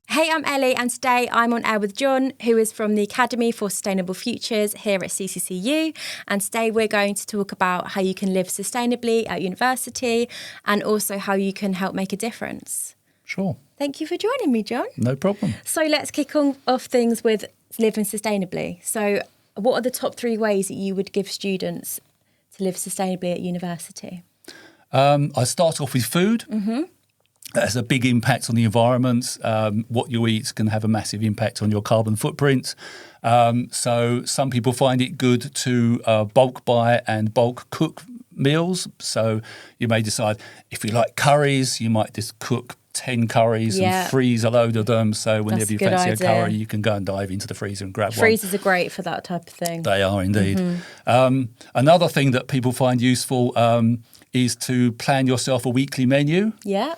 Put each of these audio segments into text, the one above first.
Hey, I'm Ellie, and today I'm on air with John, who is from the Academy for Sustainable Futures here at CCCU. And today we're going to talk about how you can live sustainably at university and also how you can help make a difference. Sure. Thank you for joining me, John. No problem. So let's kick off things with living sustainably. So what are the top 3 ways that you would give students to live sustainably at university? I start off with food. Mm-hmm. That has a big impact on the environment. What you eat can have a massive impact on your carbon footprint. So some people find it good to bulk buy and bulk cook meals. So you may decide if you like curries, you might just cook 10 curries and freeze a load of them. So whenever you fancy a curry, you can go and dive into the freezer and grab one. Freezers are great for that type of thing. They are indeed. Mm-hmm. Another thing that people find useful is to plan yourself a weekly menu. Yeah.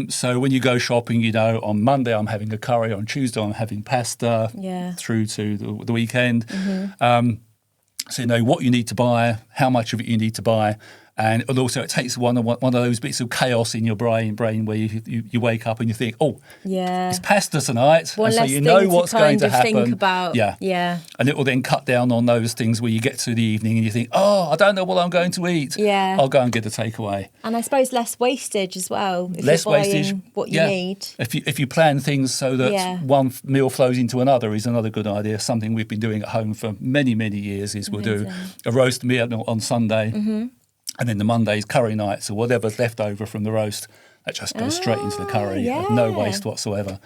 So when you go shopping, you know, on Monday I'm having a curry, on Tuesday I'm having pasta, through to the weekend. Mm-hmm. So you know what you need to buy, how much of it you need to buy. And also it takes one of those bits of chaos in your brain where you wake up and you think, it's pasta tonight. One and so less you know what's going to happen. Think about. Yeah. And it will then cut down on those things where you get to the evening and you think, I don't know what I'm going to eat. Yeah. I'll go and get a takeaway. And I suppose less wastage as well. If less you're buying wastage. What you need. If you plan things so that one meal flows into another is another good idea. Something we've been doing at home for many, many years is we'll do a roast meal on Sunday. Mm-hmm. And then the Monday's curry nights or whatever's left over from the roast, that just goes straight into the curry. No waste whatsoever.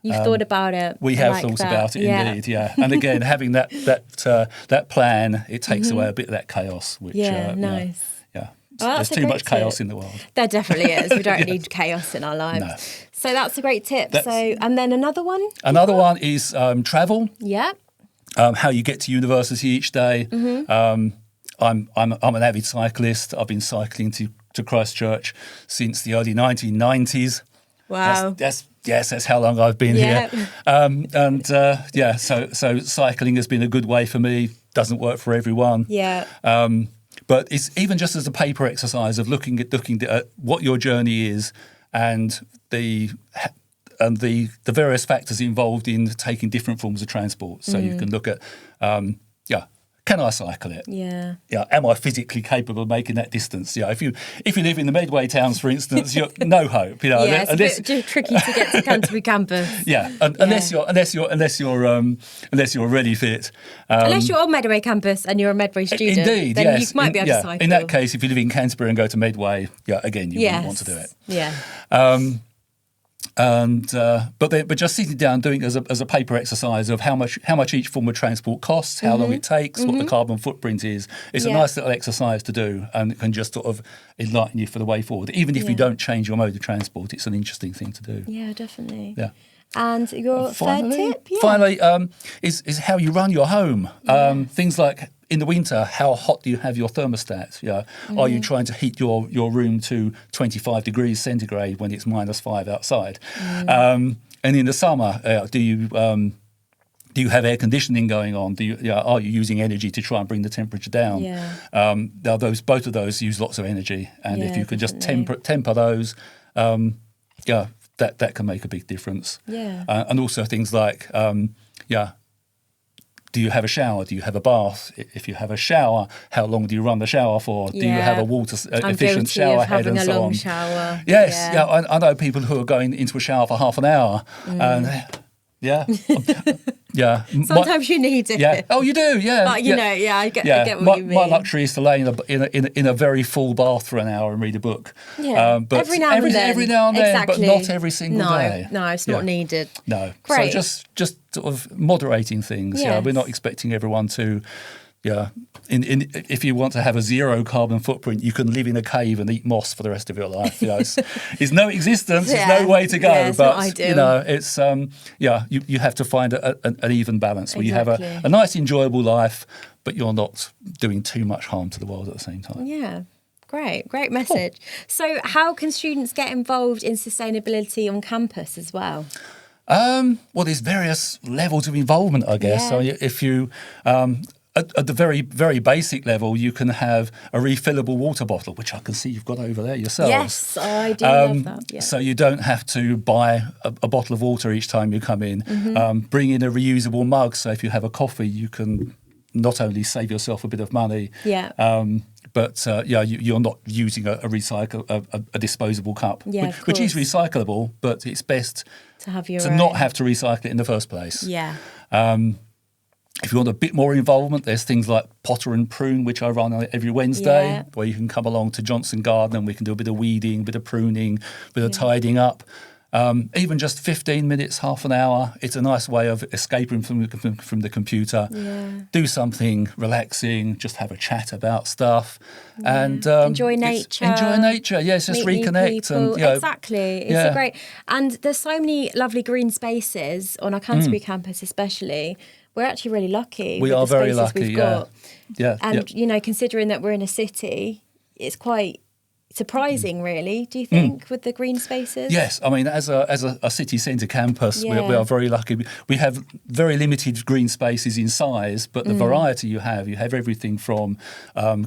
You've thought about it. We have thought about it, indeed, yeah. And again, having that plan, it takes away a bit of that chaos. Which, nice. Well, there's too much chaos in the world. There definitely is. We don't need chaos in our lives. No. So that's a great tip. And then another one? Another one is travel. Yeah. How you get to university each day. Mm-hmm. I'm an avid cyclist. I've been cycling to Christchurch since the early 1990s. Wow. That's how long I've been here. So cycling has been a good way for me. Doesn't work for everyone. Yeah. But it's even just as a paper exercise of looking at what your journey is and the various factors involved in taking different forms of transport. So you can look at can I cycle it? Yeah. Yeah. Am I physically capable of making that distance? Yeah. If you live in the Medway towns, for instance, you're no hope. You know, it's a bit too tricky to get to Canterbury campus. Yeah. Unless you're really fit. Unless you're on Medway campus and you're a Medway student, indeed, then you might be able to cycle. In that case, if you live in Canterbury and go to Medway, again, you wouldn't want to do it. Yeah. But just sitting down doing it as a paper exercise of how much each form of transport costs, how long it takes, what the carbon footprint is. It's a nice little exercise to do, and it can just sort of enlighten you for the way forward. Even if you don't change your mode of transport, it's an interesting thing to do. Yeah, definitely. Yeah. And your third tip? Yeah. Finally, is how you run your home. Things like in the winter, how hot do you have your thermostat? Are you trying to heat your room to 25 degrees centigrade when it's -5 outside? And in the summer, do you have air conditioning going on? Are you using energy to try and bring the temperature down? Yeah. Both of those use lots of energy, and if you could just definitely. temper those, that can make a big difference. Yeah. And also things like, do you have a shower? Do you have a bath? If you have a shower, how long do you run the shower for? Do you have a water efficient shower head and so on? I'm guilty of having a long shower. Yes, I know people who are going into a shower for half an hour. And Sometimes you need it. Yeah. Oh, you do. Yeah. But I get what you mean. My luxury is to lay in a very full bath for an hour and read a book. Yeah. But every now and then, exactly. But not every single day. No, it's not needed. No. Great. So just sort of moderating things. Yes. We're not expecting everyone to. If you want to have a zero carbon footprint, you can live in a cave and eat moss for the rest of your life. It's no existence. There's no way to go. It's but not ideal. It's you have to find an even balance where you have a nice, enjoyable life, but you're not doing too much harm to the world at the same time. Yeah. Great message. Cool. So how can students get involved in sustainability on campus as well? Well, there's various levels of involvement, I guess. Yeah. So if you at the very, very basic level, you can have a refillable water bottle, which I can see you've got over there yourselves. Yes, I do love that. Yeah. So you don't have to buy a bottle of water each time you come in. Bring in a reusable mug, so if you have a coffee, you can not only save yourself a bit of money, but you're not using a disposable cup, which is recyclable, but it's best to not have to recycle it in the first place. Yeah. If you want a bit more involvement, there's things like Potter and Prune, which I run every Wednesday, where you can come along to Johnson Garden and we can do a bit of weeding, a bit of pruning, a bit of tidying up. Even just 15 minutes, half an hour, it's a nice way of escaping from the computer. Yeah. Do something relaxing, just have a chat about stuff. Yeah. And enjoy nature. Yes, just reconnect. And, exactly. It's a great... And there's so many lovely green spaces on our Canterbury campus especially. We're actually really lucky. We are very lucky, we've got. Yeah. And, considering that we're in a city, it's quite surprising, really, do you think, with the green spaces? Yes. I mean, as a city centre campus, we are very lucky. We have very limited green spaces in size, but the variety you have everything from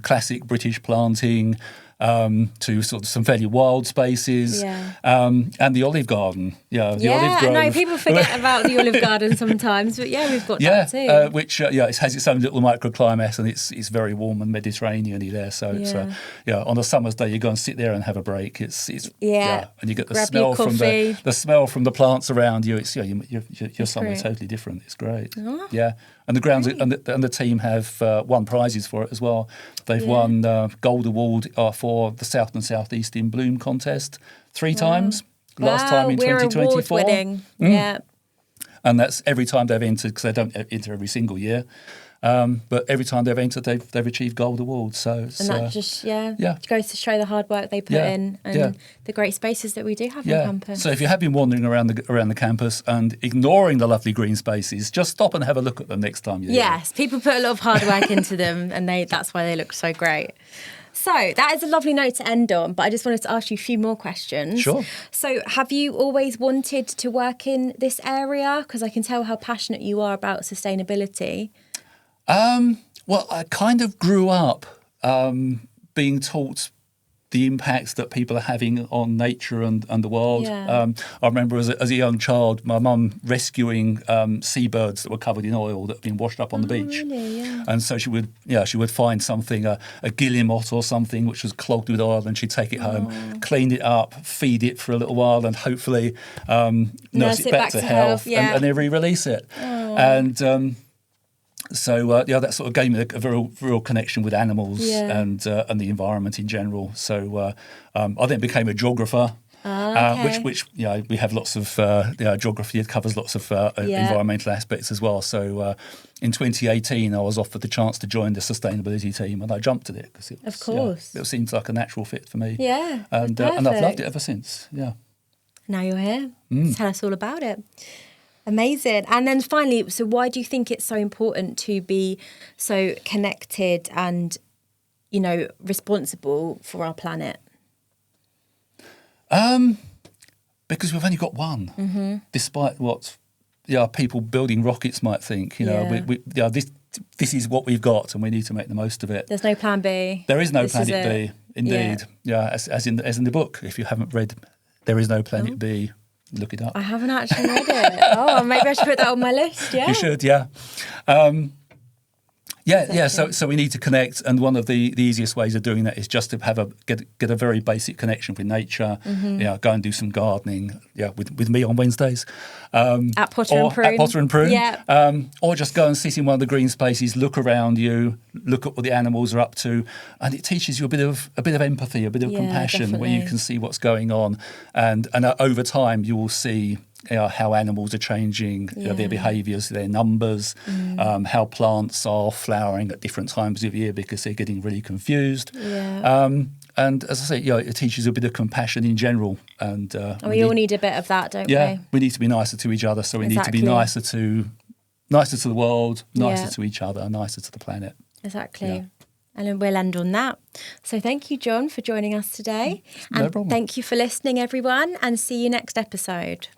classic British planting to sort of some fairly wild spaces, and the olive garden. Olive grove. I know people forget about the olive garden sometimes, but we've got that too. Which it has its own little microclimate, and it's very warm and Mediterranean-y there. So it's, on a summer's day, you go and sit there and have a break. It's and you get the smell from the plants around you. It's your summer totally different. It's great. Oh. Yeah. And the grounds and the team have won prizes for it as well. They've won Gold Award for the South and South East in Bloom contest 3 times. Last time in 2024. Award-winning. Yeah. And that's every time they've entered, because they don't enter every single year. But every time they've entered, they've achieved gold awards. So that just goes to show the hard work they put in and the great spaces that we do have on campus. So if you have been wandering around the campus and ignoring the lovely green spaces, just stop and have a look at them next time you're here. People put a lot of hard work into them, and that's why they look so great. So that is a lovely note to end on, but I just wanted to ask you a few more questions. Sure. So have you always wanted to work in this area? Because I can tell how passionate you are about sustainability. Well, I kind of grew up being taught the impacts that people are having on nature and the world. Yeah. I remember as a young child, my mum rescuing seabirds that were covered in oil that had been washed up on the beach. Really? Yeah. And so she would find something, a guillemot or something, which was clogged with oil, and she'd take it home, clean it up, feed it for a little while, and hopefully nurse it back to health and then re-release it. And so that sort of gave me a real connection with animals and the environment in general. So I then became a geographer, which we have lots of geography. It covers lots of environmental aspects as well. So in 2018, I was offered the chance to join the sustainability team, and I jumped at it because it seems like a natural fit for me. Yeah, and I've loved it ever since. Yeah. Now you're here. Tell us all about it. Amazing. And then finally, so why do you think it's so important to be so connected and, responsible for our planet? Because we've only got one, despite what people building rockets might think. This is what we've got, and we need to make the most of it. There's no plan B. There is no planet B, indeed. Yeah, as in the book. If you haven't read There Is No Planet B, look it up. I haven't actually read it. Oh, maybe I should put that on my list. Yeah, you should. Yeah, Exactly. So we need to connect, and one of the easiest ways of doing that is just to get a very basic connection with nature. Go and do some gardening. With me on Wednesdays. At Potter and Prune. Yeah. Or just go and sit in one of the green spaces, look around you, look at what the animals are up to, and it teaches you a bit of empathy, a bit of compassion, definitely. where you can see what's going on, and over time you will see how animals are changing, their behaviours, their numbers, how plants are flowering at different times of year because they're getting really confused. Yeah. And as I say, it teaches a bit of compassion in general. And we all need a bit of that, don't we? Yeah, we need to be nicer to each other. So we need to be nicer to the world, nicer to each other, nicer to the planet. Exactly. Yeah. And we'll end on that. So thank you, John, for joining us today. No problem. Thank you for listening, everyone, and see you next episode.